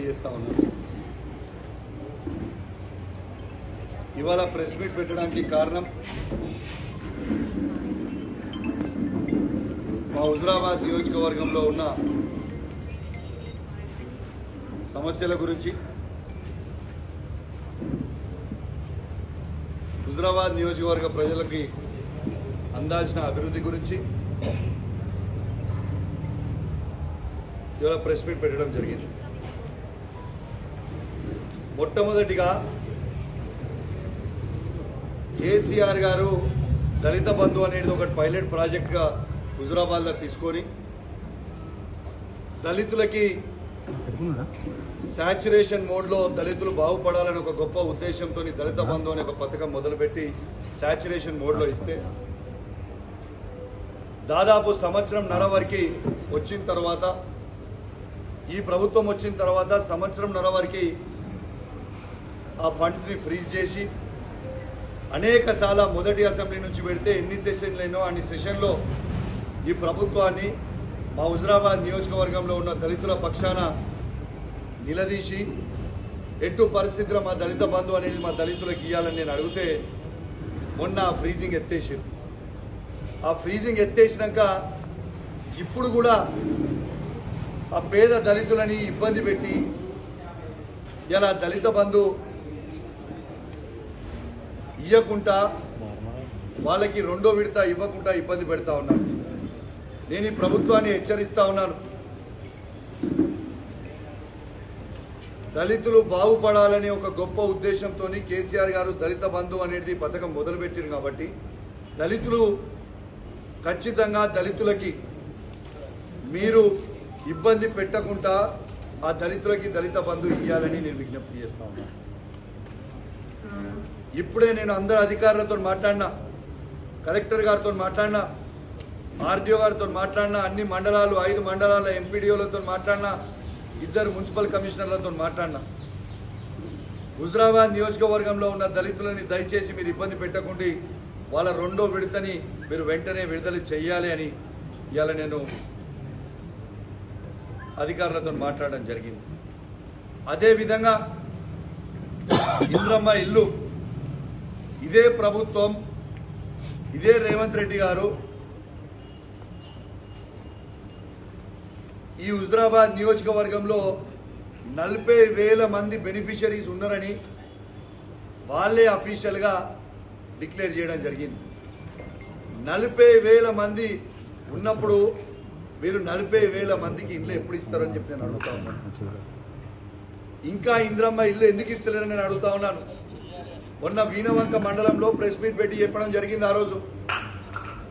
చేస్తా ఉన్నాను. ఇవాళ ప్రెస్ మీట్ పెట్టడానికి కారణం మా హుజురాబాద్ నియోజకవర్గంలో ఉన్న సమస్యల గురించి, హుజురాబాద్ నియోజకవర్గ ప్రజలకి అందాల్సిన అభివృద్ధి గురించి ఇవాళ ప్రెస్ మీట్ పెట్టడం జరిగింది. మొట్టమొదటిగా కేసీఆర్ గారు దళిత బంధు అనేది ఒక పైలట్ ప్రాజెక్ట్గా హుజురాబాద్లో తీసుకొని దళితులకి శాచ్యురేషన్ మోడ్లో దళితులు బాగుపడాలని ఒక గొప్ప ఉద్దేశంతో దళిత బంధు అనే ఒక పథకం మొదలుపెట్టి శాచ్యురేషన్ మోడ్లో ఇస్తే దాదాపు సంవత్సరంన్నర వరకు వచ్చిన తర్వాత, ఈ ప్రభుత్వం వచ్చిన తర్వాత సంవత్సరంన్నర వరకు ఆ ఫండ్స్ని ఫ్రీజ్ చేసి అనేక సార్లు మొదటి అసెంబ్లీ నుంచి పెడితే ఎన్ని సెషన్లైనో అన్ని సెషన్లో ఈ ప్రభుత్వాన్ని మా హుజురాబాద్ నియోజకవర్గంలో ఉన్న దళితుల పక్షాన నిలదీసి ఎటు పరిస్థితిలో మా దళిత బంధు అనేది మా దళితులకు ఇవ్వాలని నేను అడిగితే మొన్న ఫ్రీజింగ్ ఎత్తేసారు. ఆ ఫ్రీజింగ్ ఎత్తేసినాక ఇప్పుడు కూడా ఆ పేద దళితులని ఇబ్బంది పెట్టి ఇలా దళిత బంధు ఇవ్వకుండా వాళ్ళకి రెండో విడత ఇవ్వకుండా ఇబ్బంది పెడతా ఉన్నాను. నేను ఈ ప్రభుత్వాన్ని హెచ్చరిస్తా ఉన్నాను. దళితులు బాగుపడాలని ఒక గొప్ప ఉద్దేశంతో కేసీఆర్ గారు దళిత బంధు అనేది పథకం మొదలుపెట్టారు కాబట్టి దళితులు ఖచ్చితంగా దళితులకి మీరు ఇబ్బంది పెట్టకుండా ఆ దళితులకి దళిత బంధు ఇవ్వాలని నేను విజ్ఞప్తి చేస్తా ఉన్నాను. ఇప్పుడే నేను అందరు అధికారులతో మాట్లాడినా, కలెక్టర్ గారితో మాట్లాడినా, ఆర్డీఓ గారితో మాట్లాడినా, అన్ని మండలాలు 5 మండలాల ఎంపీడీఓలతో మాట్లాడినా, 2 మున్సిపల్ కమిషనర్లతో మాట్లాడినా, హుజురాబాద్ నియోజకవర్గంలో ఉన్న దళితులని దయచేసి మీరు ఇబ్బంది పెట్టకుండా వాళ్ళ రెండో విడతని మీరు వెంటనే విడుదల చేయాలి అని ఇవాళ నేను అధికారులతో మాట్లాడడం జరిగింది. అదేవిధంగా ఇంద్రమ్మ ఇల్లు ఇదే ప్రభుత్వం, ఇదే రేవంత్ రెడ్డి గారు ఈ హుజురాబాద్ నియోజకవర్గంలో 40,000 మంది బెనిఫిషరీస్ ఉన్నారని వాళ్ళే అఫీషియల్గా డిక్లేర్ చేయడం జరిగింది. 40,000 మంది ఉన్నప్పుడు మీరు 40,000 మందికి ఇల్లు ఎప్పుడు ఇస్తారని చెప్పి నేను అడుగుతా ఉన్నాను. ఇంకా ఇంద్రమ్మ ఇల్లు ఎందుకు ఇస్తలేరని నేను అడుగుతా ఉన్నాను. మొన్న వీణవంక మండలంలో ప్రెస్ మీట్ పెట్టి చెప్పడం జరిగింది. ఆ రోజు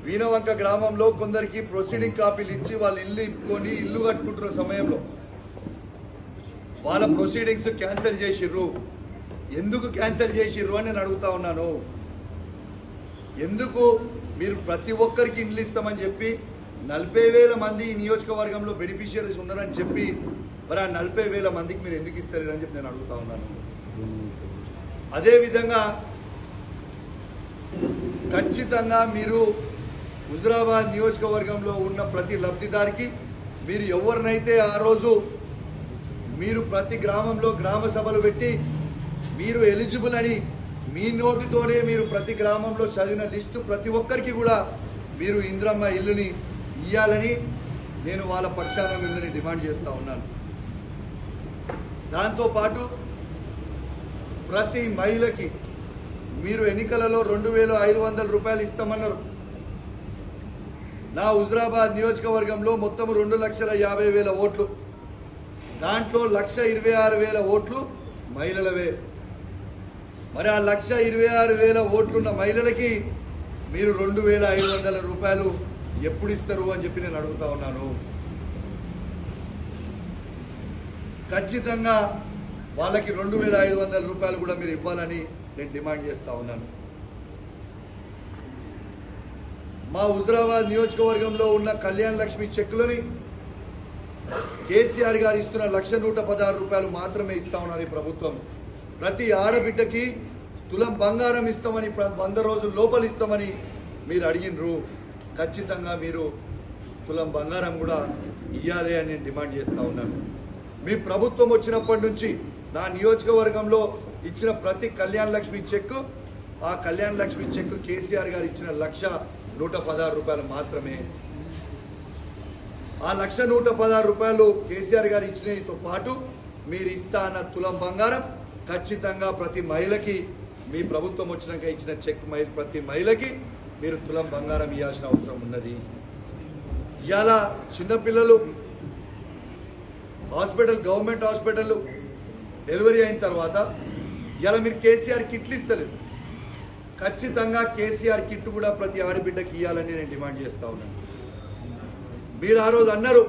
వీణవంక గ్రామంలో కొందరికి ప్రొసీడింగ్ కాపీలు ఇచ్చి వాళ్ళు ఇల్లు ఇప్పుకొని ఇల్లు కట్టుకుంటున్న సమయంలో వాళ్ళ ప్రొసీడింగ్స్ క్యాన్సిల్ చేసిర్రు. ఎందుకు క్యాన్సిల్ చేసిర్రు అని నేను అడుగుతా ఉన్నాను. ఎందుకు మీరు ప్రతి ఒక్కరికి ఇల్లు ఇస్తామని చెప్పి 40,000 మంది ఈ నియోజకవర్గంలో బెనిఫిషియరీస్ ఉన్నారని చెప్పి మరి ఆ 40,000 మందికి మీరు ఎందుకు ఇస్తారు అని చెప్పి నేను అడుగుతా ఉన్నాను. అదేవిధంగా ఖచ్చితంగా మీరు హుజురాబాద్ నియోజకవర్గంలో ఉన్న ప్రతి లబ్ధిదారికి మీరు ఎవరినైతే ఆ రోజు మీరు ప్రతి గ్రామంలో గ్రామ సభలు పెట్టి మీరు ఎలిజిబుల్ అని మీ నోటితోనే మీరు ప్రతి గ్రామంలో చదివిన లిస్టు ప్రతి ఒక్కరికి కూడా మీరు ఇంద్రమ్మ ఇల్లుని ఇవ్వాలని నేను వాళ్ళ పక్షాన మిమ్మల్ని డిమాండ్ చేస్తూ ఉన్నాను. దాంతోపాటు ప్రతి మహిళకి మీరు ఎన్నికలలో 2,500 రూపాయలు ఇస్తామన్నారు. నా హుజురాబాద్ నియోజకవర్గంలో మొత్తం 2,50,000 ఓట్లు, దాంట్లో 1,26,000 ఓట్లు మహిళలవే. మరి ఆ 1,26,000 ఓట్లున్న మహిళలకి మీరు 2,500 రూపాయలు ఎప్పుడు ఇస్తారు అని చెప్పి నేను అడుగుతా ఉన్నాను. ఖచ్చితంగా వాళ్ళకి 2,500 రూపాయలు కూడా మీరు ఇవ్వాలని నేను డిమాండ్ చేస్తా ఉన్నాను. మా హుజురాబాద్ నియోజకవర్గంలో ఉన్న కళ్యాణ్ లక్ష్మి చెక్కులని కేసీఆర్ గారు ఇస్తున్న 1,116 రూపాయలు మాత్రమే ఇస్తా ఉన్నారు ఈ ప్రభుత్వం. ప్రతి ఆడబిడ్డకి తులం బంగారం ఇస్తామని 100 రోజుల లోపల ఇస్తామని మీరు అడిగినరు. ఖచ్చితంగా మీరు తులం బంగారం కూడా ఇవ్వాలి అని నేను డిమాండ్ చేస్తా ఉన్నాను. మీ ప్రభుత్వం వచ్చినప్పటి నుంచి నా నియోజకవర్గంలో ఇచ్చిన ప్రతి కళ్యాణ లక్ష్మి చెక్, ఆ కళ్యాణ లక్ష్మి చెక్ కేసీఆర్ గారు ఇచ్చిన 1,116 రూపాయలు మాత్రమే. ఆ 1,116 రూపాయలు కేసీఆర్ గారు ఇచ్చినతో పాటు మీరు ఇస్తా అన్న తులం బంగారం ఖచ్చితంగా ప్రతి మహిళకి, మీ ప్రభుత్వం వచ్చినాక ఇచ్చిన చెక్ ప్రతి మహిళకి మీరు తులం బంగారం ఇవ్వాల్సిన అవసరం ఉన్నది. ఇవాళ చిన్నపిల్లలు హాస్పిటల్, గవర్నమెంట్ హాస్పిటల్ డెలివరీ అయిన తర్వాత ఇవాళ మీరు కేసీఆర్ కిట్లు ఇస్తలేదు. ఖచ్చితంగా కేసీఆర్ కిట్ కూడా ప్రతి ఆడబిడ్డకి ఇవ్వాలని నేను డిమాండ్ చేస్తా ఉన్నాను. మీరు ఆ రోజు అన్నారు,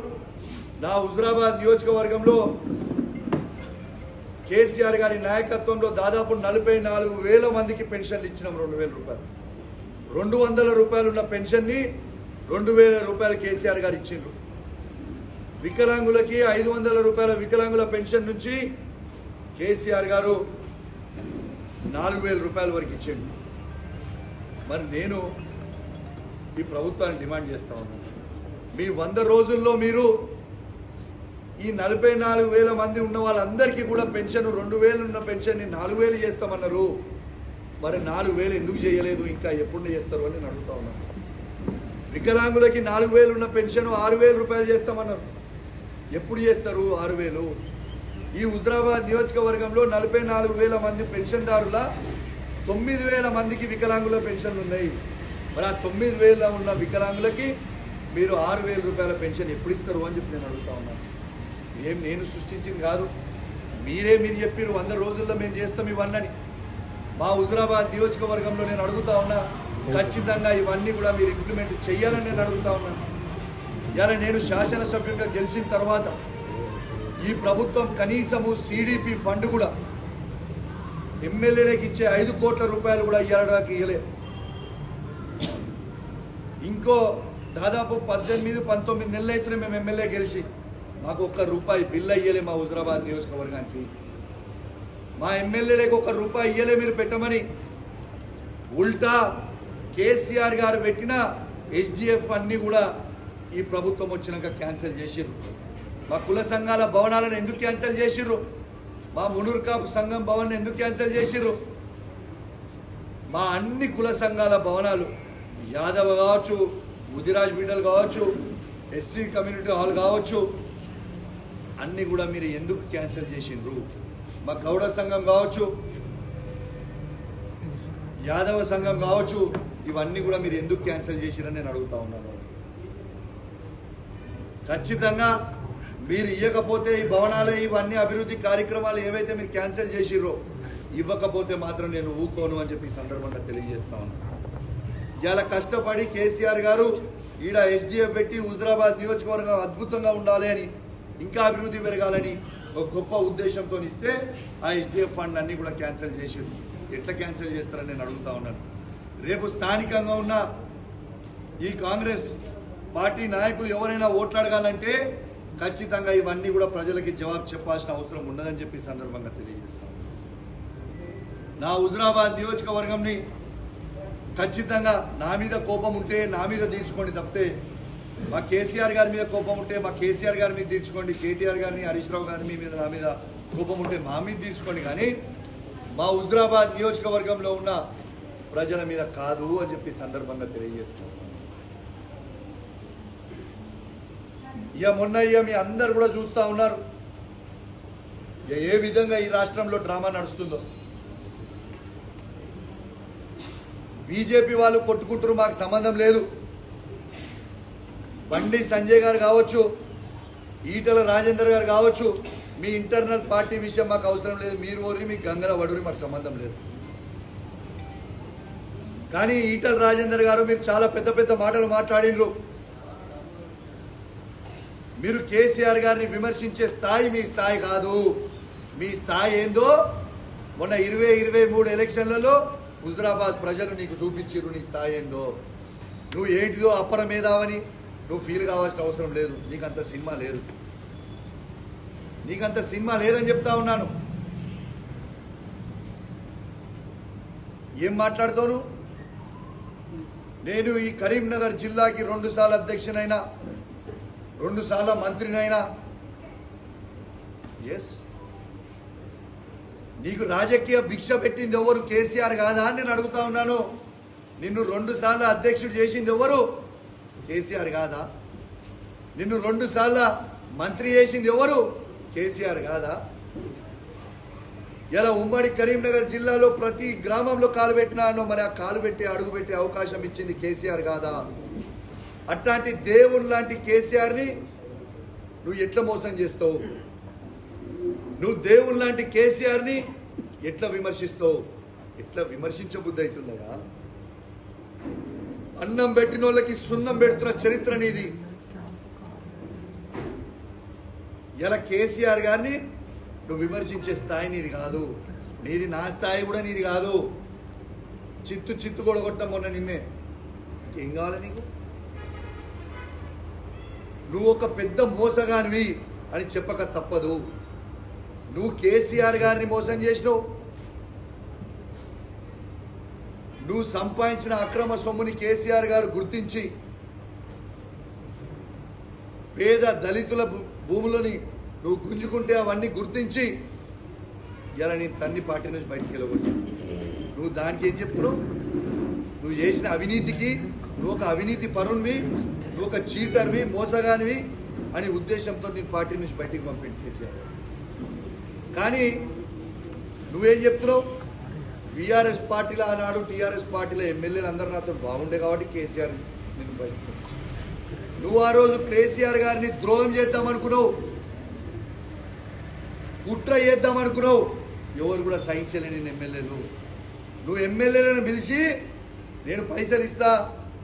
నా హుజురాబాద్ నియోజకవర్గంలో కేసీఆర్ గారి నాయకత్వంలో దాదాపు 44,000 మందికి పెన్షన్లు ఇచ్చినాం. 2,000 రూపాయలు, 200 రూపాయలు ఉన్న పెన్షన్ని 2,000 రూపాయలు కేసీఆర్ గారు ఇచ్చిండ్రు. వికలాంగులకి 500 రూపాయల వికలాంగుల పెన్షన్ నుంచి కేసీఆర్ గారు 4,000 రూపాయల వరకు ఇచ్చిండు. మరి నేను ఈ ప్రభుత్వాన్ని డిమాండ్ చేస్తా ఉన్నాను, మీ 100 రోజుల్లో మీరు ఈ 44,000 మంది ఉన్న వాళ్ళందరికీ కూడా పెన్షన్ 2,000 ఉన్న పెన్షన్ని 4,000 చేస్తామన్నారు. మరి 4,000 ఎందుకు చేయలేదు, ఇంకా ఎప్పుడు చేస్తారు అని నేను అడుగుతా ఉన్నాను. వికలాంగులకి 4,000 ఉన్న పెన్షన్ 6,000 రూపాయలు చేస్తామన్నారు. ఎప్పుడు చేస్తారు 6,000? ఈ హుజురాబాద్ నియోజకవర్గంలో 44,000 మంది పెన్షన్దారుల 9,000 మందికి వికలాంగుల పెన్షన్లు ఉన్నాయి. మరి ఆ 9,000 ఉన్న వికలాంగులకి మీరు 6,000 రూపాయల పెన్షన్ ఎప్పుడు ఇస్తారు అని చెప్పి నేను అడుగుతా ఉన్నాను. ఏం నేను సృష్టించింది కాదు, మీరు చెప్పారు 100 రోజుల్లో మేము చేస్తాం ఇవన్నీ. మా హుజురాబాద్ నియోజకవర్గంలో నేను అడుగుతా ఉన్నా, ఖచ్చితంగా ఇవన్నీ కూడా మీరు ఇంప్లిమెంట్ చేయాలని నేను అడుగుతా ఉన్నాను. ఇలా నేను శాసనసభ్యులుగా గెలిచిన తర్వాత ఈ ప్రభుత్వం కనీసము సిడిపి ఫండ్ కూడా ఎమ్మెల్యేలకు ఇచ్చే 5 కోట్ల రూపాయలు కూడా ఇవ్వడానికి ఇవ్వలేదు. ఇంకో దాదాపు 18-19 నెలలు అయితే మేము ఎమ్మెల్యే గెలిచి మాకు 1 రూపాయి బిల్లు ఇయ్యలే. మా హుజురాబాద్ నియోజకవర్గానికి మా ఎమ్మెల్యేలకు 1 రూపాయి ఇయ్యలే మీరు పెట్టమని. ఉల్టా కేసీఆర్ గారు పెట్టిన ఎస్డిఎఫ్ అన్ని కూడా ఈ ప్రభుత్వం వచ్చినాక క్యాన్సిల్ చేసిర్రు. మా కుల సంఘాల భవనాలను ఎందుకు క్యాన్సిల్ చేసిర్రు? మా మునూర్ కాపు సంఘం భవన్ ఎందుకు క్యాన్సిల్ చేసిర్రు? మా అన్ని కుల సంఘాల భవనాలు, యాదవ్ కావచ్చు, ముదిరాజ్ బిడ్డలు కావచ్చు, ఎస్సీ కమ్యూనిటీ హాల్ కావచ్చు, అన్ని కూడా మీరు ఎందుకు క్యాన్సిల్ చేసిండ్రు? మా గౌడ సంఘం కావచ్చు, యాదవ సంఘం కావచ్చు, ఇవన్నీ కూడా మీరు ఎందుకు క్యాన్సిల్ చేసిరని నేను అడుగుతా ఉన్నాను. ఖచ్చితంగా మీరు ఇవ్వకపోతే ఈ భవనాలు, ఇవన్నీ అభివృద్ధి కార్యక్రమాలు ఏవైతే మీరు క్యాన్సిల్ చేసిర్రో ఇవ్వకపోతే మాత్రం నేను ఊకోను అని చెప్పి సందర్భంగా తెలియజేస్తా ఉన్నాను. ఇలా కష్టపడి కేసీఆర్ గారు ఈడ ఎస్డిఎఫ్ పెట్టి హుజురాబాద్ నియోజకవర్గం అద్భుతంగా ఉండాలి అని, ఇంకా అభివృద్ధి పెరగాలని ఒక గొప్ప ఉద్దేశంతో ఇస్తే ఆ ఎస్డిఎఫ్ ఫండ్లు అన్నీ కూడా క్యాన్సిల్ చేసారు. ఎట్లా క్యాన్సిల్ చేస్తారని నేను అడుగుతా ఉన్నాను. రేపు స్థానికంగా ఉన్న ఈ కాంగ్రెస్ పార్టీ నాయకులు ఎవరైనా ఓట్లు అడగాలంటే ఖచ్చితంగా ఇవన్నీ కూడా ప్రజలకి జవాబు చెప్పాల్సిన అవసరం ఉండదని చెప్పి సందర్భంగా తెలియజేస్తాను. నా హుజురాబాద్ నియోజకవర్గంని ఖచ్చితంగా నా మీద కోపం ఉంటే నా మీద తీర్చుకోండి తప్పితే, మా కేసీఆర్ గారి మీద కోపం ఉంటే మా కేసీఆర్ గారి మీద తీర్చుకోండి, కేటీఆర్ గారిని, హరీష్ రావు గారిని మీద నా మీద కోపం ఉంటే మా మీద తీర్చుకోండి, కానీ మా హుజురాబాద్ నియోజకవర్గంలో ఉన్న ప్రజల మీద కాదు అని చెప్పి సందర్భంగా తెలియజేస్తాను. మొన్న మీ అందరు కూడా చూస్తూ ఉన్నారు ఏ విధంగా ఈ రాష్ట్రంలో డ్రామా నడుస్తుందో. బీజేపీ వాళ్ళు కొట్టుకుంటారు, మాకు సంబంధం లేదు. బండి సంజయ్ గారు కావచ్చు, ఈటల రాజేందర్ గారు కావచ్చు, మీ ఇంటర్నల్ పార్టీ విషయం మాకు అవసరం లేదు. మీరు ఓరి మీ గంగల వడురి మాకు సంబంధం లేదు. కానీ ఈటల రాజేందర్ గారు మీరు చాలా పెద్ద పెద్ద మాటలు మాట్లాడినరు. మీరు కేసీఆర్ గారిని విమర్శించే స్థాయి మీ స్థాయి కాదు. మీ స్థాయి ఏందో మొన్న 2023 ఎలక్షన్లలో హుజురాబాద్ ప్రజలు నీకు చూపించారు. నీ స్థాయి ఏందో, నువ్వు ఏంటిదో అప్పర మేధావని నువ్వు ఫీల్ కావాల్సిన అవసరం లేదు. నీకంత సినిమా లేదు, నీకంత సినిమా లేదని చెప్తా ఉన్నాను. ఏం మాట్లాడుతాను? నేను ఈ కరీంనగర్ జిల్లాకి 2 సార్లు అధ్యక్షునైనా, 2 సార్లు మంత్రినైనా, ఎస్, నీకు రాజకీయ భిక్ష పెట్టింది ఎవరు? కేసీఆర్ కాదా అని నేను అడుగుతా ఉన్నాను. నిన్ను 2 సార్లు అధ్యక్షుడు చేసింది ఎవరు? కేసీఆర్ కాదా? నిన్ను 2 సార్లు మంత్రి చేసింది ఎవరు? కేసీఆర్ కాదా? ఇలా ఉమ్మడి కరీంనగర్ జిల్లాలో ప్రతి గ్రామంలో కాలు పెట్టినాను, మరి ఆ కాలు పెట్టి అడుగు పెట్టే అవకాశం ఇచ్చింది కేసీఆర్ కాదా? అట్లాంటి దేవుని లాంటి కేసీఆర్ని నువ్వు ఎట్లా మోసం చేస్తావు? నువ్వు దేవుని లాంటి కేసీఆర్ని ఎట్లా విమర్శిస్తావు? ఎట్లా విమర్శించబుద్ధి అవుతుందయా? అన్నం పెట్టిన వాళ్ళకి సున్నం పెడుతున్న చరిత్ర నీది. ఇలా కేసీఆర్ గారిని నువ్వు విమర్శించే స్థాయి నీది కాదు. నీది నా స్థాయి కూడా నీది కాదు. చిత్తు కూడా కొట్టం మొన్న నిన్నే. ఏం కావాలి నీకు? నువ్వు ఒక పెద్ద మోసగానివి అని చెప్పక తప్పదు. నువ్వు కేసీఆర్ గారిని మోసం చేసినావు. నువ్వు సంపాదించిన అక్రమ సొమ్ముని కేసీఆర్ గారు గుర్తించి పేద దళితుల భూములని నువ్వు గుంజుకుంటే అవన్నీ గుర్తించి ఇలా నేను తన్ని పార్టీ నుంచి బయటికి వెళ్ళగొట్టు. నువ్వు దానికి ఏం చెప్తున్నావు? నువ్వు చేసిన అవినీతికి నువ్వు ఒక అవినీతి పరునివి, నువ్వు ఒక చీటర్వి, మోసగానివి అనే ఉద్దేశంతో నేను పార్టీ నుంచి బయటికి పంపించి కేసీఆర్. కానీ నువ్వేం చెప్తున్నావు? బీఆర్ఎస్ పార్టీలో ఆనాడు టీఆర్ఎస్ పార్టీలో ఎమ్మెల్యేలు అందరూ నాతో బాగుండే కాబట్టి కేసీఆర్ నేను బయటకు. నువ్వు ఆ రోజు కేసీఆర్ గారిని ద్రోహం చేద్దామనుకున్నావు, కుట్ర చేద్దామనుకున్నావు. ఎవరు కూడా సహించలేని ఎమ్మెల్యేలు. నువ్వు ఎమ్మెల్యేలను పిలిచి నేను పైసలు ఇస్తా,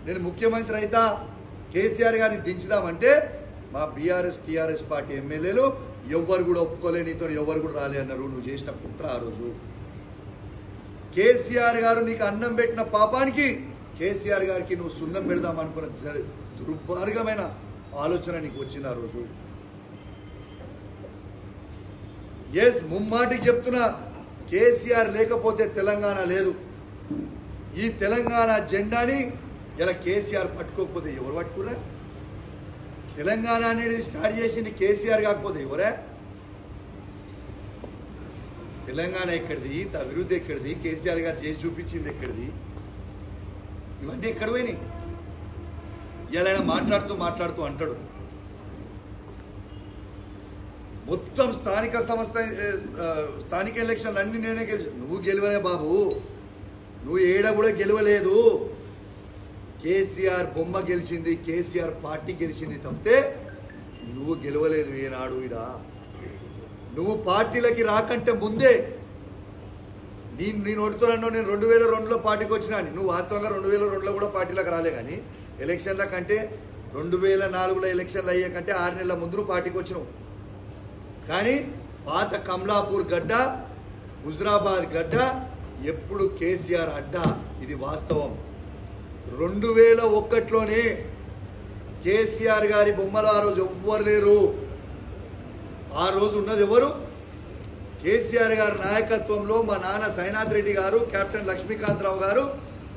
నేను ముఖ్యమంత్రి అయితా, కేసీఆర్ గారిని దించుదామంటే మా బీఆర్ఎస్ టీఆర్ఎస్ పార్టీ ఎమ్మెల్యేలు ఎవ్వరు కూడా ఒప్పుకోలే, నీతో ఎవరు కూడా రాలే అన్నారు. నువ్వు చేసిన కుట్ర ఆ రోజు. కేసీఆర్ గారు నీకు అన్నం పెట్టిన పాపానికి కేసీఆర్ గారికి నువ్వు సున్నం పెడదాం అనుకున్న దుర్మార్గమైన ఆలోచన నీకు వచ్చింది ఆ రోజు. ఎస్, ముమ్మాటికి చెప్తున్నా, కేసీఆర్ లేకపోతే తెలంగాణ లేదు. ఈ తెలంగాణ జెండాని ఇలా కేసీఆర్ పట్టుకోకపోతే ఎవరు పట్టుకురా? తెలంగాణ అనేది స్టార్ట్ చేసింది కేసీఆర్ కాకపోతే ఎవరే? తెలంగాణ ఎక్కడిది? ఇంత అభివృద్ధి ఎక్కడిది? కేసీఆర్ గారు చేసి చూపించింది ఎక్కడిది? ఇవన్నీ ఎక్కడ పోయినాయి? ఇలా మాట్లాడుతూ అంటాడు మొత్తం స్థానిక ఎలక్షన్లు అన్ని నేనే గెలిచి. నువ్వు గెలవలే బాబు, నువ్వు ఏడ కూడా గెలవలేదు. కేసీఆర్ బొమ్మ గెలిచింది, కేసీఆర్ పార్టీ గెలిచింది తప్పితే నువ్వు గెలవలేదు ఏనాడు. ఈడ నువ్వు పార్టీలకి రాకంటే ముందే నేను ఓడుతున్నాను. నేను 2002లో పార్టీకి వచ్చినా. నువ్వు వాస్తవంగా 2002లో కూడా పార్టీలకు రాలే. కానీ ఎలక్షన్ల కంటే 2004లో ఎలక్షన్లు అయ్యే కంటే 6 నెలల ముందు నువ్వు పార్టీకి వచ్చినావు. కానీ పాత కమలాపూర్ గడ్డ, హుజరాబాద్ గడ్డ ఎప్పుడు కేసీఆర్ అడ్డ. ఇది వాస్తవం. 2001లోనే కేసీఆర్ గారి బొమ్మలు ఆ రోజు ఎవ్వరు లేరు. ఆ రోజు ఉన్నది ఎవరు? కేసీఆర్ గారి నాయకత్వంలో మా నాన్న సైనాథ్ రెడ్డి గారు, కెప్టెన్ లక్ష్మీకాంతరావు గారు,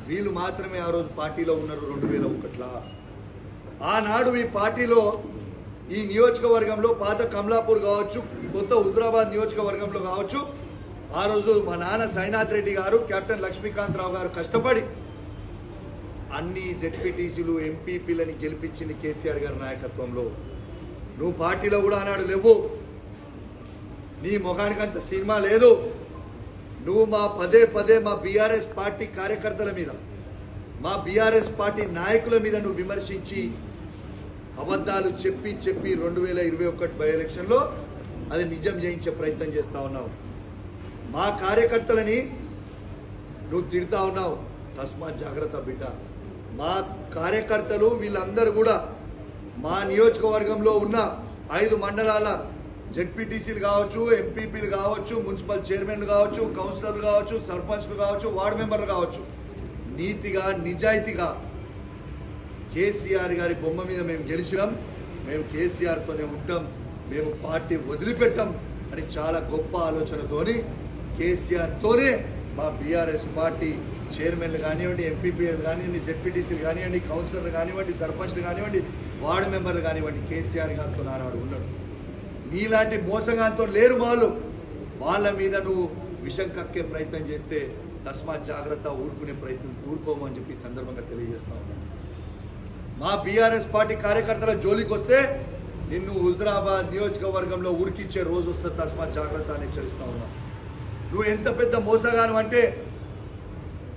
వీళ్ళు మాత్రమే ఆ రోజు పార్టీలో ఉన్నారు 2001లో. ఆనాడు ఈ పార్టీలో ఈ నియోజకవర్గంలో పాత కమలాపూర్ కావచ్చు, కొత్త హుజరాబాద్ నియోజకవర్గంలో కావచ్చు, ఆ రోజు మా నాన్న సైనాథ్ రెడ్డి గారు, కెప్టెన్ లక్ష్మీకాంతరావు గారు కష్టపడి అన్ని జెడ్పీటీసీలు ఎంపీపీలని గెలిపించింది కేసీఆర్ గారి నాయకత్వంలో. నువ్వు పార్టీలో కూడా ఆనాడు లేవు. నీ ముఖానికి అంత సినిమా లేదు. నువ్వు మా పదే మా బీఆర్ఎస్ పార్టీ కార్యకర్తల మీద, మా బీఆర్ఎస్ పార్టీ నాయకుల మీద నువ్వు విమర్శించి అబద్ధాలు చెప్పి 2021 బై ఎలక్షన్లో అది నిజం చేయించే ప్రయత్నం చేస్తా ఉన్నావు. మా కార్యకర్తలని నువ్వు తిడతా ఉన్నావు. తస్మాత్ జాగ్రత్త బిడ్డ. మా కార్యకర్తలు వీళ్ళందరూ కూడా మా నియోజకవర్గంలో ఉన్న 5 మండలాల జెడ్పీటీసీలు కావచ్చు, ఎంపీపీలు కావచ్చు, మున్సిపల్ చైర్మన్లు కావచ్చు, కౌన్సిలర్లు కావచ్చు, సర్పంచ్లు కావచ్చు, వార్డు మెంబర్లు కావచ్చు, నీతిగా నిజాయితీగా కేసీఆర్ గారి బొమ్మ మీద మేము గెలిచినాం, మేము కేసీఆర్తోనే ఉంటాం, మేము పార్టీ వదిలిపెట్టాం అని చాలా గొప్ప ఆలోచనతోని కేసీఆర్తోనే మా బీఆర్ఎస్ పార్టీ చైర్మన్లు కానివ్వండి, ఎంపీపీలు కానివ్వండి, జెడ్పీటీసీలు కానివ్వండి, కౌన్సిలర్లు కానివ్వండి, సర్పంచ్లు కానివ్వండి, వార్డు మెంబర్లు కానివ్వండి, కేసీఆర్ గారితో నానాడు ఉన్నాడు. నీలాంటి మోసగాంతో లేరు వాళ్ళ మీద నువ్వు విషం కక్కే ప్రయత్నం చేస్తే తస్మాత్ జాగ్రత్త, ఊరుకునే ప్రయత్నం ఊరుకోమని చెప్పి సందర్భంగా తెలియజేస్తా ఉన్నాను. మా బీఆర్ఎస్ పార్టీ కార్యకర్తల జోలికి వస్తే నిన్ను హుజరాబాద్ నియోజకవర్గంలో ఉరికిచ్చే రోజు వస్తే తస్మాత్ జాగ్రత్త అని హెచ్చరిస్తా ఉన్నావు. నువ్వు ఎంత పెద్ద మోసగాను అంటే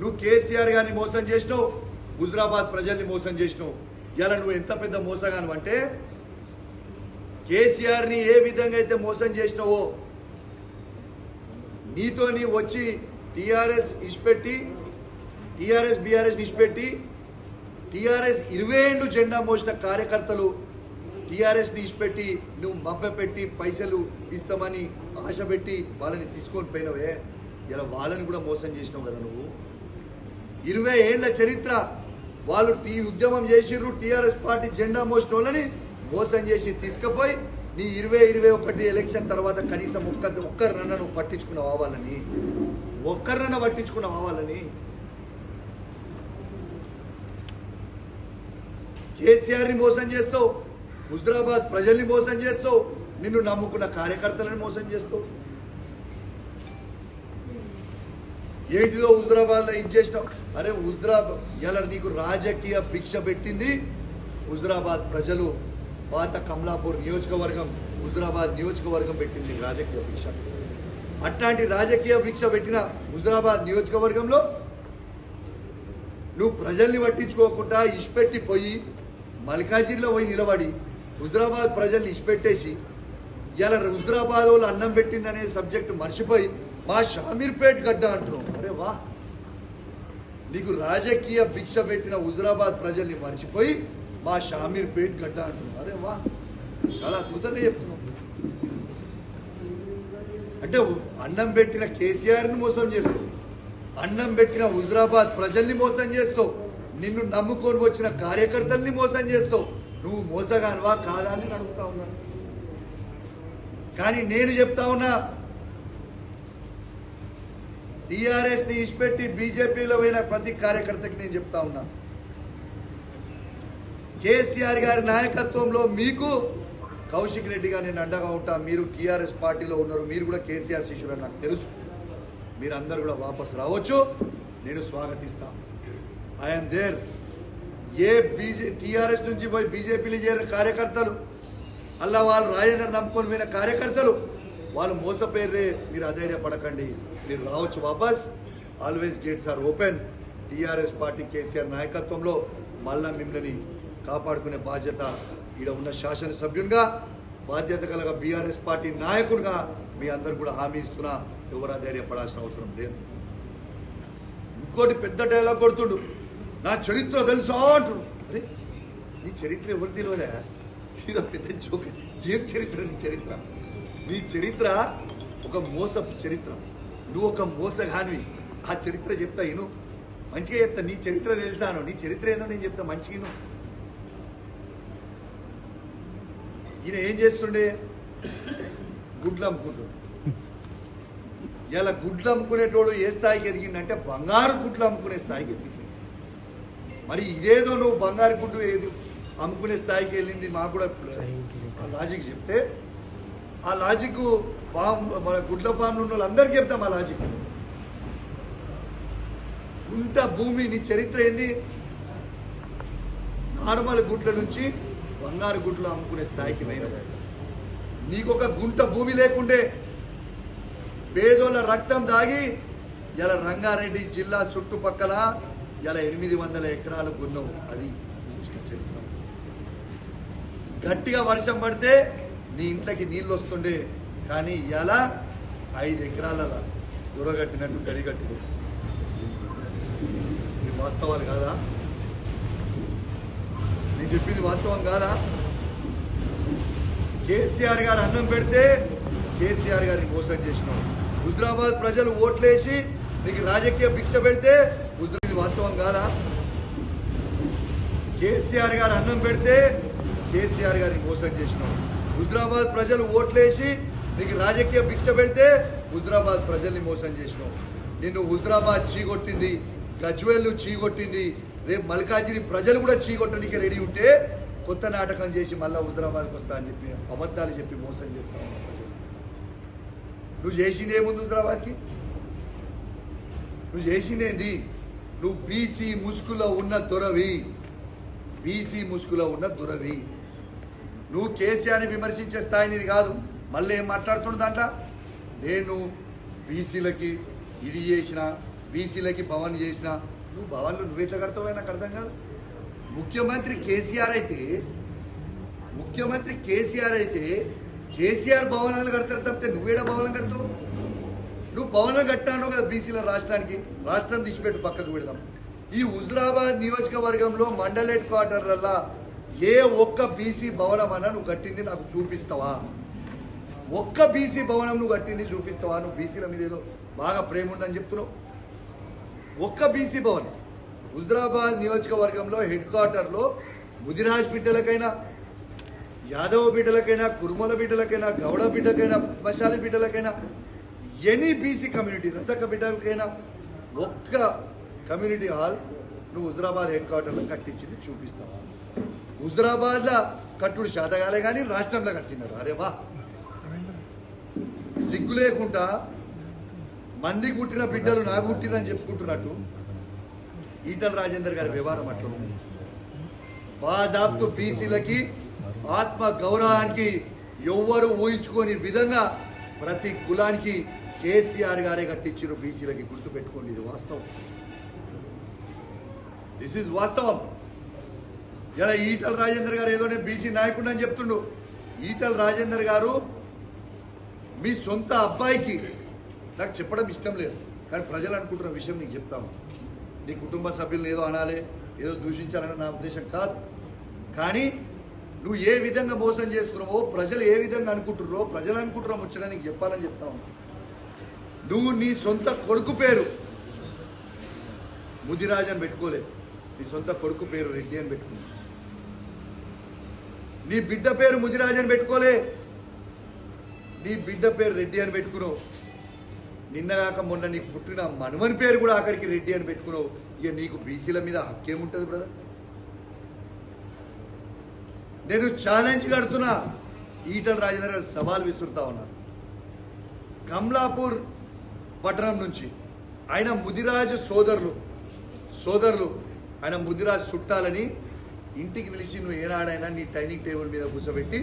నువ్వు కేసీఆర్ గారిని మోసం చేసినావు, హుజరాబాద్ ప్రజల్ని మోసం చేసినావు. ఇలా నువ్వు ఎంత పెద్ద మోసగాను అంటే కేసీఆర్ని ఏ విధంగా అయితే మోసం చేసినావో నీతో నీ వచ్చి టీఆర్ఎస్ ఇష్పెట్టి టీఆర్ఎస్ బీఆర్ఎస్ ఇష్పెట్టి టీఆర్ఎస్ 20 ఏళ్ళు జెండా మోసిన కార్యకర్తలు టీఆర్ఎస్ని ఇష్పెట్టి నువ్వు మభ్యపెట్టి పైసలు ఇస్తామని ఆశ పెట్టి వాళ్ళని తీసుకొని పోయినవే. ఇలా వాళ్ళని కూడా మోసం చేసినావు కదా నువ్వు. 20 ఏళ్ల చరిత్ర వాళ్ళు ఉద్యమం చేసిర్రు, టీఆర్ఎస్ పార్టీ జెండా మోసిన వాళ్ళని మోసం చేసి తీసుకుపోయి నీ 2021 ఎలక్షన్ తర్వాత కనీసం ఒక్కరినన్నా నువ్వు పట్టించుకున్నావా వాళ్ళని? ఒక్కరినన్నా పట్టించుకున్నావా వాళ్ళని? కేసీఆర్ని మోసం చేస్తావు, హుజరాబాద్ ప్రజల్ని మోసం చేస్తావు, నిన్ను నమ్ముకున్న కార్యకర్తలను మోసం చేస్తావు. ఏంటిదో హుజరాబాద్లో ఇది చేసినావు. అరే హుజరాబాద్ ఇలా నీకు రాజకీయ భిక్ష పెట్టింది హుజరాబాద్ ప్రజలు. పాత కమలాపూర్ నియోజకవర్గం, హుజరాబాద్ నియోజకవర్గం పెట్టింది రాజకీయ భిక్ష. అట్లాంటి రాజకీయ భిక్ష పెట్టిన హుజరాబాద్ నియోజకవర్గంలో నువ్వు ప్రజల్ని పట్టించుకోకుండా ఇష్పెట్టి పోయి మల్కాజిలో పోయి నిలబడి హుజరాబాద్ ప్రజల్ని ఇష్పెట్టేసి ఇలా హుజరాబాద్ వాళ్ళు అన్నం పెట్టిందనే సబ్జెక్టు మర్చిపోయి మా షామీర్పేట్ గడ్డ అంటున్నావు. అరే వా, నీకు రాజకీయ భిక్ష పెట్టిన హుజరాబాద్ ప్రజల్ని మర్చిపోయి మా షామీర్పేట్ గడ్డ అంటున్నావు. అరే వా, చాలా అద్భుతంగా చెప్తున్నావు. అంటే అన్నం పెట్టిన కేసీఆర్ని మోసం చేస్తావు, అన్నం పెట్టిన హుజరాబాద్ ప్రజల్ని మోసం చేస్తావు, నిన్ను నమ్ముకొని వచ్చిన కార్యకర్తల్ని మోసం చేస్తావు. నువ్వు మోసగానువా కాదా అని అడుగుతా ఉన్నాను. కానీ నేను చెప్తా ఉన్నా, టీఆర్ఎస్ ని ఇచ్చిపెట్టి బీజేపీలో పోయిన ప్రతి కార్యకర్తకి నేను చెప్తా ఉన్నా, కేసీఆర్ గారి నాయకత్వంలో మీకు కౌశిక్ రెడ్డిగా నేను అండగా ఉంటా. మీరు టీఆర్ఎస్ పార్టీలో ఉన్నారు, మీరు కూడా కేసీఆర్ శిష్యులు అని నాకు తెలుసు. మీరందరూ కూడా వాపసు రావచ్చు, నేను స్వాగతిస్తా. I'm there. ఏ టీఆర్ఎస్ నుంచి పోయి బీజేపీలో చేరిన కార్యకర్తలు, అలా వాళ్ళు రాజేందర్ నమ్ముకొని పోయిన కార్యకర్తలు, వాళ్ళు మోసపోయారే. మీరు అధైర్యపడకండి, మీరు రావచ్చు వాపస్. Always gates are open. TRS party KCR నాయకత్వంలో మళ్ళా మిమ్మల్ని కాపాడుకునే బాధ్యత ఈడ ఉన్న శాసనసభ్యునిగా, బాధ్యత కలగా బీఆర్ఎస్ పార్టీ నాయకుడిగా మీ అందరు కూడా హామీ ఇస్తున్నా. ఎవరు అధైర్యపడాల్సిన అవసరం లేదు. ఇంకోటి పెద్ద డైలాగ్ కొడుతుడు, నా చరిత్ర తెలుసా అంటుడు. అరే నీ చరిత్ర ఎవరు తెలియదా? ఇదో పెద్ద జోక్. ఏం చరిత్ర నీ చరిత్ర? నీ చరిత్ర ఒక మోసపు చరిత్ర. నువ్వు ఒక మోసగానివి. ఆ చరిత్ర చెప్తా ఇను, మంచిగా చెప్తా. నీ చరిత్ర తెలుసాను, నీ చరిత్ర ఏందో నేను చెప్తా మంచిగా. ఈయన ఏం చేస్తుండే? గుడ్లు అమ్ముకుంటాడు. ఇలా గుడ్లు అమ్ముకునేటోడు ఏ స్థాయికి ఎదిగిందంటే బంగారు గుడ్లు అమ్ముకునే స్థాయికి ఎదిగింది. మరి ఇదేదో నువ్వు బంగారు గుడ్డు ఏది అమ్ముకునే స్థాయికి వెళ్ళింది. మాకు కూడా ఆ లాజిక్ చెప్తే, ఆ లాజిక్ ఫామ్ మన గుడ్ల ఫామ్లో ఉన్న వాళ్ళందరికీ చెప్తాం. ఆ లాజిక్ గుంట భూమి, నీ చరిత్ర ఏంది? నార్మల్ గుడ్ల నుంచి బంగారు గుడ్లు అమ్ముకునే స్థాయికి పోయినది. నీకొక గుంట భూమి లేకుండే పేదోళ్ళ రక్తం దాగి ఇలా రంగారెడ్డి జిల్లా చుట్టుపక్కల ఇలా 800 ఎకరాలు కొన్నావు. అది చరిత్ర. గట్టిగా వర్షం పడితే నీ ఇంట్లోకి నీళ్ళు వస్తుండే, కానీ ఇలా 5 ఎకరాల దొరగట్టినట్టు గడిగట్టిన. ఇది వాస్తవాలు కాదా? నేను చెప్పింది వాస్తవం కాదా? కేసీఆర్ గారు అన్నం పెడితే కేసీఆర్ గారిని మోసం చేసినావు. హుజరాబాద్ ప్రజలు ఓట్లేసి నీకు రాజకీయ భిక్ష పెడితే ఇది వాస్తవం కాదా? కేసీఆర్ గారు అన్నం పెడితే కేసీఆర్ గారిని మోసం చేసినావు. హుజరాబాద్ ప్రజలు ఓట్లేసి నీకు రాజకీయ భిక్ష పెడితే హుజరాబాద్ ప్రజల్ని మోసం చేసినావు. నిన్ను హుజరాబాద్ చీకొట్టింది, గజ్వేల్ చీకొట్టింది, రేపు మల్కాజిరి ప్రజలు కూడా చీకొట్టడానికి రెడీ ఉంటే కొత్త నాటకం చేసి మళ్ళీ హుజరాబాద్కి వస్తా అని చెప్పి అబద్ధాలు చెప్పి మోసం చేస్తా ఉన్నావు. నువ్వు చేసింది ఏముంది హుజరాబాద్కి? నువ్వు చేసిందేంది? నువ్వు బీసీ ముసుగులో ఉన్న దొరవి, బీసీ ముసుగులో ఉన్న దొరవి. నువ్వు కేసీఆర్ని విమర్శించే స్థాయి నీది కాదు. మళ్ళీ ఏం మాట్లాడుతున్నావు దాంట్లో? నేను బీసీలకి ఇది చేసిన, బీసీలకి భవన్ చేసిన. నువ్వు భవన్లు నువ్వు ఎట్లా కడతావు? నాకు అర్థం కాదు. ముఖ్యమంత్రి కేసీఆర్ అయితే కేసీఆర్ భవనాలు కడతారు తప్పితే నువ్వేడా భవనం కడతావు? నువ్వు భవనం కట్టాను కదా బీసీల రాష్ట్రానికి. రాష్ట్రం తీసిపెట్టు పక్కకు పెడదాం. ఈ హుజరాబాద్ నియోజకవర్గంలో మండల్ హెడ్ క్వార్టర్లలో ఏ ఒక్క బీసీ భవనం అన్నా నువ్వు కట్టింది నాకు చూపిస్తావా? ఒక్క బీసీ భవనం నువ్వు కట్టింది చూపిస్తావా? నువ్వు బీసీల మీద ఏదో బాగా ప్రేమ ఉందని చెప్తున్నావు. ఒక్క బీసీ భవనం హుజరాబాద్ నియోజకవర్గంలో హెడ్ క్వార్టర్లో ముదిరాజ్ బిడ్డలకైనా, యాదవ బిడ్డలకైనా, కుర్మల బిడ్డలకైనా, గౌడ బిడ్డకైనా, పద్మశాలి బిడ్డలకైనా, ఎనీ బీసీ కమ్యూనిటీ రజక బిడ్డలకైనా ఒక్క కమ్యూనిటీ హాల్ నువ్వు హుజరాబాద్ హెడ్ క్వార్టర్లో కట్టించింది చూపిస్తావా? హుజరాబాద్లో కట్టుడు శాతగాలే కానీ రాష్ట్రంలో కట్టినారు. అరే వా, సిగ్గు లేకుండా మంది పుట్టిన బిడ్డలు నాకు పుట్టినని చెప్పుకుంటున్నట్టు ఈటల రాజేందర్ గారి వ్యవహారం అట్లా ఉంది. బాజాబ్తు బీసీలకి ఆత్మ గౌరవానికి ఎవ్వరు ఊహించుకోని విధంగా ప్రతి కులానికి కేసీఆర్ గారే కట్టించారు బీసీలకి. గుర్తుపెట్టుకోండి, ఇది వాస్తవం. దిస్ ఈజ్ వాస్తవం. ఇలా ఈటల రాజేందర్ గారు ఏదో నేను బీసీ నాయకుడు అని చెప్తుండు. ఈటల రాజేందర్ గారు మీ సొంత అబ్బాయికి, నాకు చెప్పడం ఇష్టం లేదు కానీ ప్రజలు అనుకుంటున్న విషయం నీకు చెప్తాము. నీ కుటుంబ సభ్యులను ఏదో అనాలి, ఏదో దూషించాలని నా ఉద్దేశం కాదు. కానీ నువ్వు ఏ విధంగా మోసం చేసుకున్నావో, ప్రజలు ఏ విధంగా అనుకుంటున్నారో, ప్రజలు అనుకుంటున్నా ముచ్చట నీకు చెప్పాలని చెప్తావు. నువ్వు నీ సొంత కొడుకు పేరు ముదిరాజ్ అని పెట్టుకోలేదు, నీ సొంత కొడుకు పేరు రెడ్డి అని పెట్టుకున్నావు. నీ బిడ్డ పేరు ముదిరాజ్ అని పెట్టుకోలే, నీ బిడ్డ పేరు రెడ్డి అని పెట్టుకున్నావు. నిన్నగాక మొన్న నీకు పుట్టిన మనవని పేరు కూడా ఆఖరికి రెడ్డి అని పెట్టుకున్నావు. ఇక నీకు బీసీల మీద హక్కేముంటుంది బ్రదర్? నేను ఛాలెంజ్ కడుతున్నా, ఈటల రాజేందర్ గారు సవాల్ విసురుతా ఉన్నా. కమలాపూర్ పట్టణం నుంచి ఆయన ముదిరాజు సోదరులు ఆయన ముదిరాజు చుట్టాలని ఇంటికి పిలిచి నువ్వు ఏనాడైనా నీ డైనింగ్ టేబుల్ మీద కూర్చోబెట్టి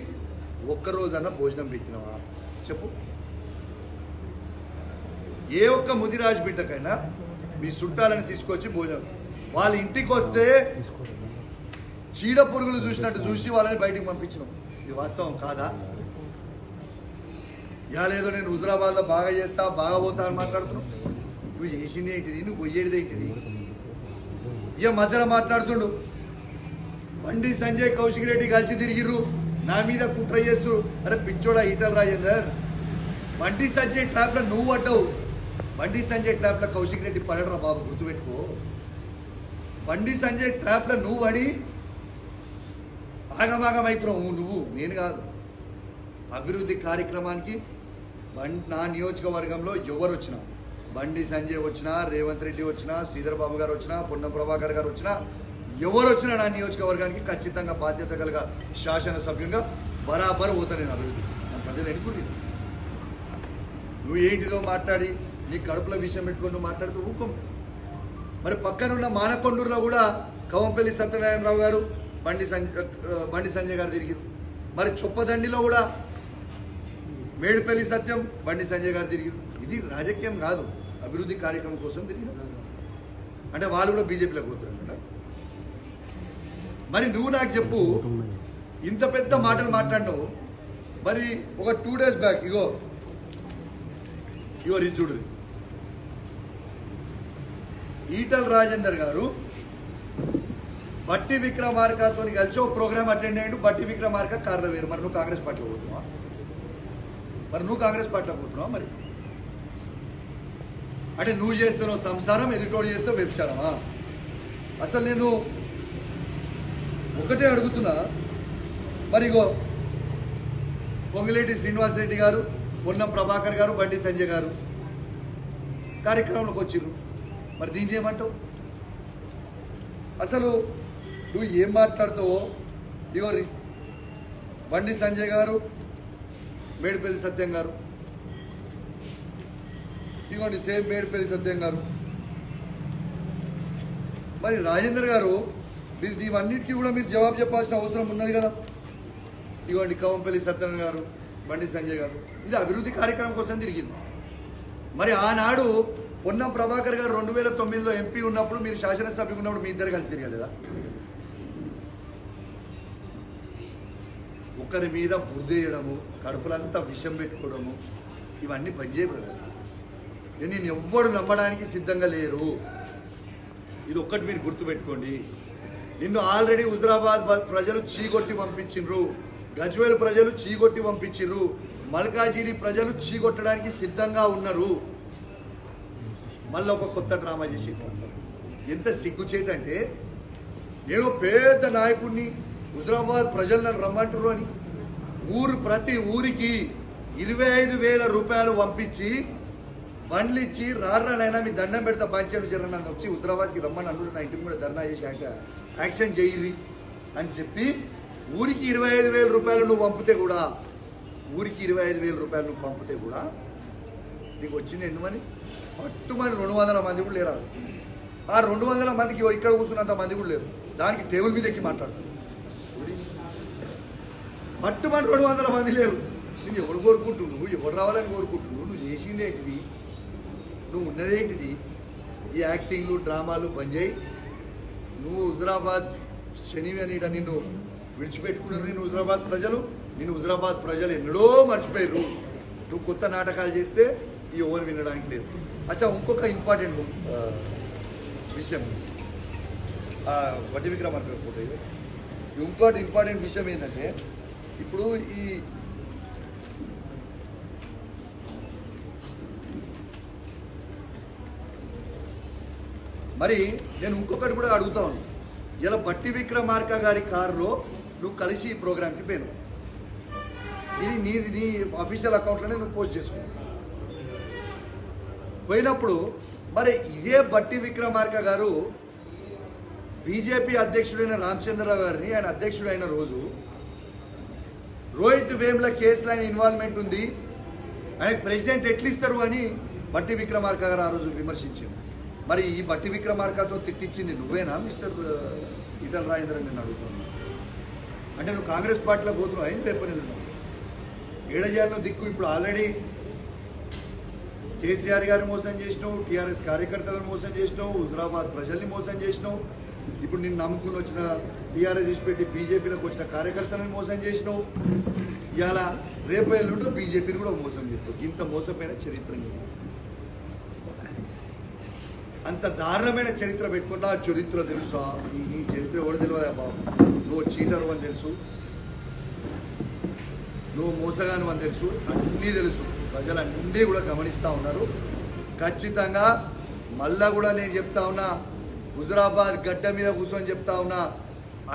ఒక్కరోజన్నా భోజనం పెట్టినావా చెప్పు? ఏ ఒక్క ముదిరాజు బిడ్డకైనా మీ చుట్టాలని తీసుకొచ్చి భోజనం, వాళ్ళ ఇంటికి వస్తే చీడ పురుగులు చూసినట్టు చూసి వాళ్ళని బయటికి పంపించినాం. ఇది వాస్తవం కాదా? లేదో నేను హుజరాబాద్లో బాగా చేస్తా, బాగా పోతా అని మాట్లాడుతున్నావు. నువ్వు చేసింది ఏంటిది? నువ్వు పోయేది ఏంటిది? ఇక మధ్యలో మాట్లాడుతుండు బండి సంజయ్ కౌశిక్ రెడ్డి కలిసి తిరిగిర్రు, నా మీద కుట్ర చేస్తురు. అరే పిచ్చోడా ఈటల రాజేందర్, బండి సంజయ్ ట్రాప్లో నువ్వు పడ్డావు. బండి సంజయ్ ట్రాప్లో కౌశిక్ రెడ్డి పడడరా బాబు, గుర్తుపెట్టుకో. బండి సంజయ్ ట్రాప్లో నువ్వు పడి ఆగమాగం అవుతున్నావు నువ్వు, నేను కాదు. అభివృద్ధి కార్యక్రమానికి నా నియోజకవర్గంలో ఎవరు వచ్చినా, బండి సంజయ్ వచ్చినా, రేవంత్ రెడ్డి వచ్చినా, శ్రీధర్ బాబు గారు వచ్చినా, పొన్నం ప్రభాకర్ గారు వచ్చినా, ఎవరు వచ్చినా నా నియోజకవర్గానికి ఖచ్చితంగా బాధ్యత కలిగా శాసనసభ్యంగా బరాబర్ పోతా నేను అభివృద్ధి. నా ప్రజలు ఎన్నుకుంటుంది. నువ్వు ఏంటిదో మాట్లాడి నీ కడుపుల విషయం పెట్టుకొని నువ్వు మాట్లాడుతూ ఊకం. మరి పక్కనున్న మానకొండూరులో కూడా కవంపల్లి సత్యనారాయణరావు గారు, బండి సంజయ్ గారు తిరిగారు. మరి చొప్పదండిలో కూడా మేడిపల్లి సత్యం, బండి సంజయ్ గారు తిరిగారు. ఇది రాజకీయం కాదు, అభివృద్ధి కార్యక్రమం కోసం తిరిగిన. అంటే వాళ్ళు కూడా బీజేపీలోకి పోతున్నారు. మరి నువ్వు నాకు చెప్పు, ఇంత పెద్ద మాటలు మాట్లాడినావు. మరి ఒక 2 days బ్యాక్ ఇగో చూడు, ఈటల రాజేందర్ గారు బట్టి విక్రమార్కతో కలిసి ఒక ప్రోగ్రామ్ అటెండ్ అయ్యాడు. బట్టి విక్రమార్క కార్లో వేరు. మరి నువ్వు కాంగ్రెస్ పార్టీలో పోతున్నావా? మరి అంటే నువ్వు చేస్తున్నావు సంసారం, ఎదుటోడు చేస్తావు వ్యభిచారమా? అసలు నేను ఒకటే అడుగుతున్నా. మరి ఇగో పొంగిలేటి శ్రీనివాసరెడ్డి గారు, పొన్నం ప్రభాకర్ గారు, బండి సంజయ్ గారు కార్యక్రమంలోకి వచ్చిర్రు. మరి దీన్ని ఏమంటావు? అసలు నువ్వు ఏం మాట్లాడుతావో ఇగో బండి సంజయ్ గారు, మేడిపల్లి సత్యం గారు, ఇగోండి సేమ్ మేడిపల్లి సత్యం గారు. మరి రాజేందర్ గారు మీరు ఇవన్నిటికీ కూడా మీరు జవాబు చెప్పాల్సిన అవసరం ఉన్నది కదా. ఇగోండి కవంపల్లి సత్యనారాయణ గారు, బండి సంజయ్ గారు, ఇది అభివృద్ధి కార్యక్రమం కోసం తిరిగింది. మరి ఆనాడు పొన్నం ప్రభాకర్ గారు 2009లో ఎంపీ ఉన్నప్పుడు మీరు శాసనసభ్యులు ఉన్నప్పుడు మీ ఇద్దరు కలిసి తిరగలేదా? ఒకరి మీద బుర్దేయడము, కడుపులంతా విషం పెట్టుకోవడము, ఇవన్నీ పనిచేయబడదు. నేను ఎవ్వడు నమ్మడానికి సిద్ధంగా లేరు. ఇది ఒక్కటి మీరు గుర్తుపెట్టుకోండి. నిన్ను ఆల్రెడీ హుజరాబాద్ ప్రజలు చీగొట్టి పంపించిండ్రు, గజ్వేల్ ప్రజలు చీగొట్టి పంపించిండ్రు, మల్కాజిగిరి ప్రజలు చీగొట్టడానికి సిద్ధంగా ఉన్నారు. మళ్ళీ ఒక కొత్త డ్రామా చేసి ఎంత సిగ్గుచేటంటే, నేను పెద్ద నాయకుడిని, హుజరాబాద్ ప్రజలు నన్ను రమ్మంటారు అని ప్రతి ఊరికి 25,000 రూపాయలు పంపించి బండ్లు ఇచ్చి రానైనా మీ దండం పెడతా పంచాయతీ జరగ నన్ను వచ్చి హుజరాబాద్కి రమ్మని అన్ను నా ఇంటికి కూడా ధర్నా చేసి యాక్షన్ చేయి అని చెప్పి ఊరికి 25,000 రూపాయలు నువ్వు పంపితే కూడా, ఊరికి 25,000 రూపాయలు నువ్వు పంపితే కూడా నీకు వచ్చింది ఎందుమని? పట్టుమని 200 మంది కూడా లేరు. ఆ 200 మందికి ఇక్కడ కూర్చున్నంత మంది కూడా లేరు. దానికి టేబుల్ మీద ఎక్కి మాట్లాడతారు. పట్టుమని 200 మంది లేరు. నేను ఎవడు కోరుకుంటున్నావు, ఎవడు రావాలని కోరుకుంటున్నావు, నువ్వు చేసింది ఏంటిది, నువ్వు ఉన్నదేంటిది? ఈ యాక్టింగ్లు డ్రామాలు బంద్ చేయి. నువ్వు హుజరాబాద్ శనివి అని నిన్ను విడిచిపెట్టుకున్నారు. నేను హుజరాబాద్ ప్రజలు ఎన్నడో మర్చిపోయారు. నువ్వు కొత్త నాటకాలు చేస్తే ఈ ఓవర్ వినడానికి లేదు. అచ్చా, ఇంకొక ఇంపార్టెంట్ విషయం వడ్డీ విక్రమార్క ఫోటో. ఇంకోటి ఇంపార్టెంట్ విషయం ఏంటంటే, ఇప్పుడు ఈ మరి నేను ఇంకొకటి కూడా అడుగుతా ఉన్నాను. ఇలా బట్టి విక్రమార్క గారి కారులో నువ్వు కలిసి ఈ ప్రోగ్రామ్కి పోయినావు. ఇది నీ అఫీషియల్ అకౌంట్లోనే నువ్వు పోస్ట్ చేసుకున్నావు. పోయినప్పుడు మరి ఇదే బట్టి విక్రమార్క గారు బీజేపీ అధ్యక్షుడైన రామచంద్రరావు గారిని, ఆయన అధ్యక్షుడైన రోజు రోహిత్ వేముల కేసులో ఆయన ఇన్వాల్వ్మెంట్ ఉంది, ఆయనకు ప్రెసిడెంట్ ఎట్లు ఇస్తారు అని బట్టి విక్రమార్క గారు ఆ రోజు విమర్శించారు. మరి ఈ బట్టి విక్రమార్కతో తిట్టించింది నువ్వేనా మిస్టర్ ఈటల రాజేందర్ అని నేను అడుగుతున్నాను. అంటే నువ్వు కాంగ్రెస్ పార్టీలో పోతున్నావు, ఏం చెప్పలేదు. ఏడజాలను దిక్కు ఇప్పుడు ఆల్రెడీ కేసీఆర్ గారిని మోసం చేసినావు, టీఆర్ఎస్ కార్యకర్తలను మోసం చేసినావు, హుజరాబాద్ ప్రజల్ని మోసం చేసినావు. ఇప్పుడు నిన్ను నమ్ముకుని వచ్చిన టీఆర్ఎస్ ఇచ్చిపెట్టి బీజేపీలోకి వచ్చిన కార్యకర్తలను మోసం చేసినావు. ఇవాళ రేపు ఎల్లుంటూ బీజేపీని కూడా మోసం చేస్తావు. ఇంత మోసపోయిన చరిత్ర అంత దారుణమైన చరిత్ర పెట్టుకున్నా చరిత్ర తెలుసా? నీ చరిత్ర ఎవరు తెలియదా బాబు? నువ్వు చీటరు అని తెలుసు, నువ్వు మోసగాను అని తెలుసు, అన్నీ తెలుసు. ప్రజలన్నీ కూడా గమనిస్తూ ఉన్నారు. ఖచ్చితంగా మళ్ళా కూడా నేను చెప్తా ఉన్నా, హుజరాబాద్ గడ్డ మీద కూర్చొని చెప్తా ఉన్నా,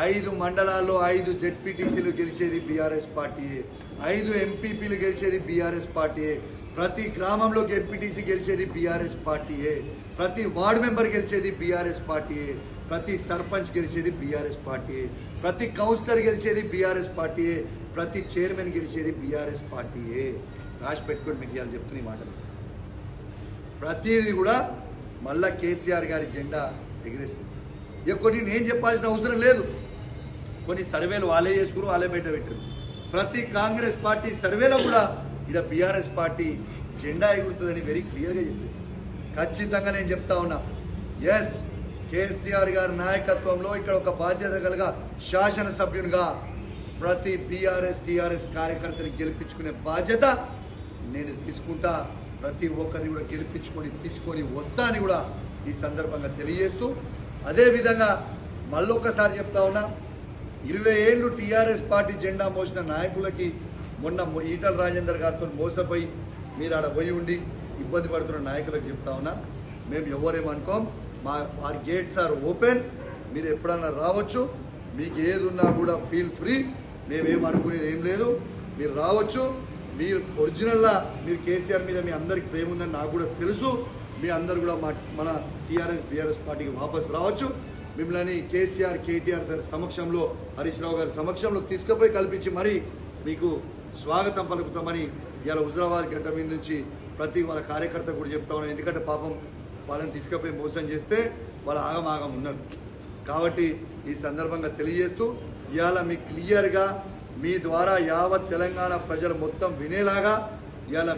5 మండలాల్లో 5 జెడ్పీటీసీలు గెలిచేది బీఆర్ఎస్ పార్టీయే, 5 ఎంపీపీలు గెలిచేది బీఆర్ఎస్ పార్టీయే, ప్రతి గ్రామంలో ఎంపీటీసీ గెలిచేది బీఆర్ఎస్ పార్టీయే, ప్రతి వార్డు మెంబర్ గెలిచేది బీఆర్ఎస్ పార్టీయే, ప్రతి సర్పంచ్ గెలిచేది బీఆర్ఎస్ పార్టీయే, ప్రతి కౌన్సిలర్ గెలిచేది బీఆర్ఎస్ పార్టీయే, ప్రతి చైర్మన్ గెలిచేది బీఆర్ఎస్ పార్టీయే. రాసి పెట్టుకోండి, మీకు ఇవాళ చెప్తున్న మాటలు. ప్రతిదీ కూడా మళ్ళా కేసీఆర్ గారి జెండా ఎగిరేస్తుంది. ఇక కొన్ని నేను చెప్పాల్సిన అవసరం లేదు. కొన్ని సర్వేలు వాళ్ళే చేసుకుని వాళ్ళే బయట పెట్టారు. ప్రతి కాంగ్రెస్ పార్టీ సర్వేలో కూడా ఇక్కడ బీఆర్ఎస్ పార్టీ జెండా ఎగురుతుందని వెరీ క్లియర్గా చెప్పింది. ఖచ్చితంగా నేను చెప్తా ఉన్నా, ఎస్, కేసీఆర్ గారి నాయకత్వంలో ఇక్కడ ఒక బాధ్యత కలిగా శాసనసభ్యునిగా ప్రతి బీఆర్ఎస్ టీఆర్ఎస్ కార్యకర్తని గెలిపించుకునే బాధ్యత నేను తీసుకుంటా. ప్రతి ఒక్కరిని కూడా గెలిపించుకొని తీసుకొని వస్తా అని కూడా ఈ సందర్భంగా తెలియజేస్తూ, అదేవిధంగా మళ్ళొక్కసారి చెప్తా ఉన్నా, 20 ఏళ్ళు టీఆర్ఎస్ పార్టీ జెండా మోసిన నాయకులకి మొన్న ఈటల రాజేందర్ గారితో మోసపోయి మీరు ఆడ పోయి ఉండి ఇబ్బంది పడుతున్న నాయకులకు చెప్తా ఉన్నా, మేము ఎవరేమనుకోం. our gates are open. మీరు ఎప్పుడన్నా రావచ్చు, మీకు ఏది ఉన్నా కూడా ఫీల్ ఫ్రీ. మేమేమనుకునేది ఏం లేదు, మీరు రావచ్చు. మీరు ఒరిజినల్లా మీరు కేసీఆర్ మీద మీ అందరికి ప్రేమ ఉందని నాకు కూడా తెలుసు. మీ అందరు కూడా మన టీఆర్ఎస్ బీఆర్ఎస్ పార్టీకి వాపసు రావచ్చు. మిమ్మల్ని కేసీఆర్ కేటీఆర్ సార్ సమక్షంలో హరీష్ రావు గారి సమక్షంలో తీసుకుపోయి కల్పించి మరీ మీకు స్వాగతం పలుకుతామని ఇవాళ హుజరాబాద్ గడ్డ మీద నుంచి ప్రతి వాళ్ళ కార్యకర్త కూడా చెప్తా ఉన్నాను. ఎందుకంటే పాపం వాళ్ళని తీసుకుపోయి మోసం చేస్తే వాళ్ళ ఆగమాగం ఉన్నారు. కాబట్టి ఈ సందర్భంగా తెలియజేస్తూ ఇవాళ మీకు క్లియర్గా మీ ద్వారా యావత్ తెలంగాణ ప్రజలు మొత్తం వినేలాగా ఇవాళ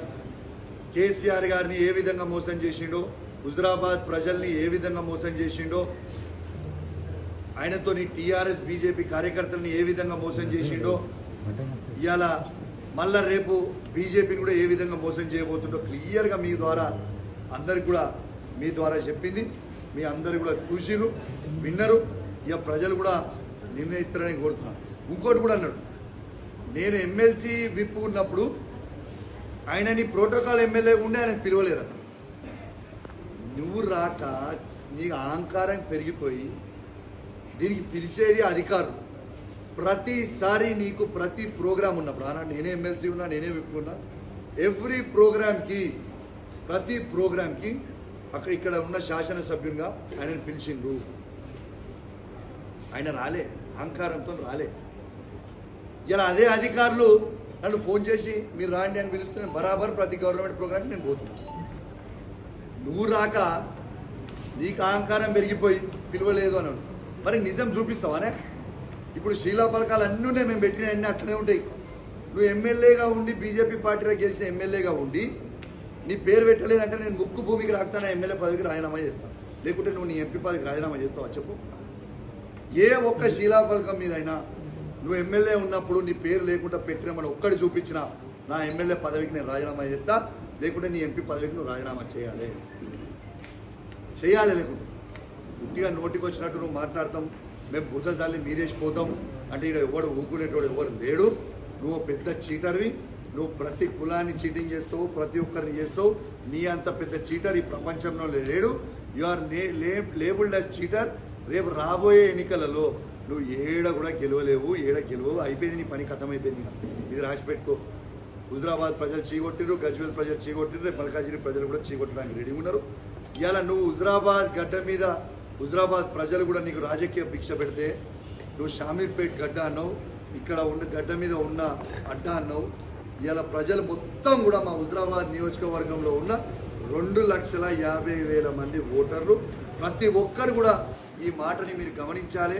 కేసీఆర్ గారిని ఏ విధంగా మోసం చేసిండో, హుజరాబాద్ ప్రజల్ని ఏ విధంగా మోసం చేసిండో, ఆయనతో టీఆర్ఎస్ బీజేపీ కార్యకర్తల్ని ఏ విధంగా మోసం చేసిండో, ఇవాళ మళ్ళా రేపు బీజేపీని కూడా ఏ విధంగా మోసం చేయబోతుండో క్లియర్గా మీ ద్వారా అందరికి కూడా మీ ద్వారా చెప్పింది. మీ అందరు కూడా చూసిరు, విన్నరు. ఇక ప్రజలు కూడా నిర్ణయిస్తారని కోరుతున్నాను. ఇంకోటి కూడా అన్నాడు, నేను ఎమ్మెల్సీ విప్ ఉన్నప్పుడు ఆయనని ప్రోటోకాల్ ఎమ్మెల్యే ఉండే ఆయన పిలవలేరు. నువ్వు రాక నీకు అహంకారం పెరిగిపోయి దీనికి పిలిచేది అధికారులు. ప్రతిసారి నీకు ప్రతి ప్రోగ్రాం ఉన్నప్పుడు ఆనాడు నేనే ఎమ్మెల్సీ ఉన్నా, నేనే విప్ ఉన్నా, ఎవ్రీ ప్రోగ్రామ్కి ప్రతి ప్రోగ్రామ్కి అక్కడ ఇక్కడ ఉన్న శాసనసభ్యునిగా ఆయనను పిలిచిండ్రు. ఆయన రాలే, అహంకారంతో రాలే. ఇలా అదే అధికారులు నన్ను ఫోన్ చేసి మీరు రాండి అని పిలుస్తే బరాబర్ ప్రతి గవర్నమెంట్ ప్రోగ్రామ్కి నేను పోతున్నాను. నువ్వు రాక నీకు అహంకారం పెరిగిపోయి పిలవలేదు అన్నాడు. మరి నిజం చూపిస్తావానే? ఇప్పుడు శీలా పథకాలు అన్నీ ఉన్నాయి, మేము పెట్టిన అన్నీ అట్లనే ఉంటాయి. నువ్వు ఎమ్మెల్యేగా ఉండి బీజేపీ పార్టీలో గెలిచిన ఎమ్మెల్యేగా ఉండి నీ పేరు పెట్టలేదంటే నేను ముక్కు భూమికి రాకుతాను, ఎమ్మెల్యే పదవికి రాజీనామా చేస్తాను. లేకుంటే నువ్వు నీ ఎంపీ పదవికి రాజీనామా చేస్తావా చెప్పు? ఏ ఒక్క శీలా పథకం మీద అయినా నువ్వు ఎమ్మెల్యే ఉన్నప్పుడు నీ పేరు లేకుండా పెట్టినామని ఒక్కడి చూపించినా నా ఎమ్మెల్యే పదవికి నేను రాజీనామా చేస్తా, లేకుంటే నీ ఎంపీ పదవికి నువ్వు రాజీనామా చేయాలి. లేకుంటే గుట్టిగా నోటికి వచ్చినట్టు నువ్వు మాట్లాడతాం, మేము బుద్ధజాలి మీదేసిపోతాం అంటే ఇక్కడ ఎవడు ఊకునేటోడు ఎవరు లేడు. నువ్వు పెద్ద చీటర్వి, నువ్వు ప్రతి కులాన్ని చీటింగ్ చేస్తావు, ప్రతి ఒక్కరిని చేస్తావు. నీ అంత పెద్ద చీటర్ ఈ ప్రపంచంలో లేడు. You are labelled as cheater. రేపు రాబోయే ఎన్నికలలో నువ్వు ఏడ కూడా గెలవలేవు, అయిపోయింది, నీ పని ఖతమైపోయింది. ఇది రాసి పెట్టుకో. హుజరాబాద్ ప్రజలు చీగొట్టిరు, గజ్వేల్ ప్రజలు చీగొట్టిరు, రేపు మల్కాజిగిరి ప్రజలు కూడా చీగొట్టడానికి రెడీ ఉన్నారు. ఇవాళ నువ్వు హుజరాబాద్ గడ్డ మీద హుజరాబాద్ ప్రజలు కూడా నీకు రాజకీయ భిక్ష పెడితే నువ్వు షామీర్పేట్ గడ్డ అన్నావు, ఇక్కడ ఉన్న గడ్డ మీద ఉన్న అడ్డ అన్నావు. ఇవాళ ప్రజలు మొత్తం కూడా మా హుజరాబాద్ నియోజకవర్గంలో ఉన్న 2,50,000 మంది ఓటర్లు, ప్రతి ఒక్కరు కూడా ఈ మాటని మీరు గమనించాలి.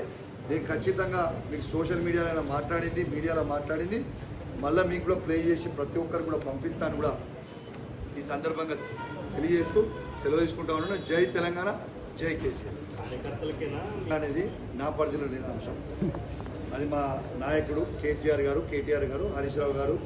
నేను ఖచ్చితంగా మీకు సోషల్ మీడియాలో మాట్లాడింది, మీడియాలో మాట్లాడింది మళ్ళీ మీకు కూడా ప్లే చేసి ప్రతి ఒక్కరు కూడా పంపిస్తాను కూడా ఈ సందర్భంగా తెలియజేస్తూ సెలవు తీసుకుంటా ఉన్నాను. జై తెలంగాణ, జై కేసీఆర్ అనేది నా పరిధిలో లేని అంశం. అది మా నాయకుడు కేసీఆర్ గారు, కేటీఆర్ గారు, హరీష్ రావు గారు